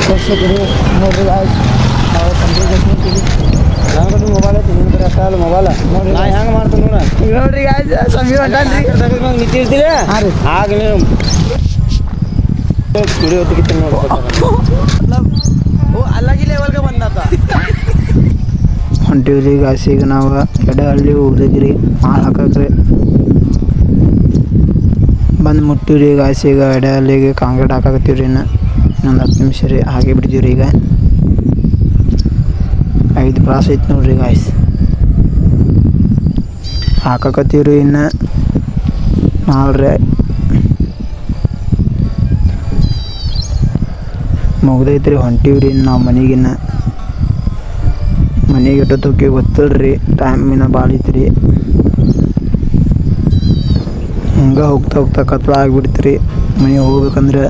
ವೀಕ್ಷಕರು ನೋಡ್ರಿ ಗಾಯ್ಸ್ ನಾವು ನನಗದು ಮೊಬೈಲ್ ಐತಿ ನಿನ್ನ ಕಡೆ ಅಷ್ಟ ಅಲ್ಲ ಮೊಬೈಲ್ ನೋಡ್ರಿ ನಾ ಹೆಂಗೆ ಮಾಡ್ತೀನಿ ನೋಡ ಈಗ ನೋಡ್ರಿ ಗಾಯ್ಸ್ ಸಮೀರ್ ಹೊಂಟಾನ್ರಿ ನಿಂತಿರ್ತೀವಿ ಹಾಂ ರೀ ಆಗ ನೀವು ವಿಡಿಯೋ ತೆಗಿತೀನಿ ನೋಡ್ಬೇಕು ಅಲ್ಲಾಗಿ ಲೆವೆಲ್ಗೆ ಬಂದಾತ ಹೊಂಟಿವ್ರಿ ಗಾಯ್ಸ್ ಈಗ ನಾವು ಎಡಹಳ್ಳಿ ಉದಗಿರಿ ಮಾಲ್ ಹಾಕಕ್ರಿ ಬಂದು ಮುಟ್ಟಿವ್ರಿ ಗಾಯ್ಸ್ ಈಗ ಎಡಹಳ್ಳಿಗೆ ಕಾಂಕ್ರೀಟ್ ಹಾಕಕತ್ತೀವ್ರಿ ಇನ್ನೊಂದು 10 ನಿಮಿಷ ರೀ ಹಾಗೆ ಬಿಡ್ತೀವ್ರಿ ಈಗ 5 ಪ್ರಾಸ್ ಐತಿ ನೋಡ್ರಿ ಗಾಯ್ಸ್ ಹಾಕಕತ್ತೀವ್ರಿ ಇನ್ನು ಮಾಲ್ರಿ ಮುಗ್ದೈತ್ರಿ ಹೊಂಟಿವ್ರಿ ನಾವು ಮನೆಗಿನ್ನ ಮನೆಗೆ ಇಟ್ಟೋಕೆ ಗೊತ್ತಿಲ್ರಿ ಟೈಮಿನ ಭಾಳ ಐತ್ರಿ ಹಂಗೆ ಹೋಗ್ತಾ ಹೋಗ್ತಾ ಕತ್ಲ ಆಗಿಬಿಡ್ತೀರಿ ಮನೆಗೆ ಹೋಗ್ಬೇಕಂದ್ರೆ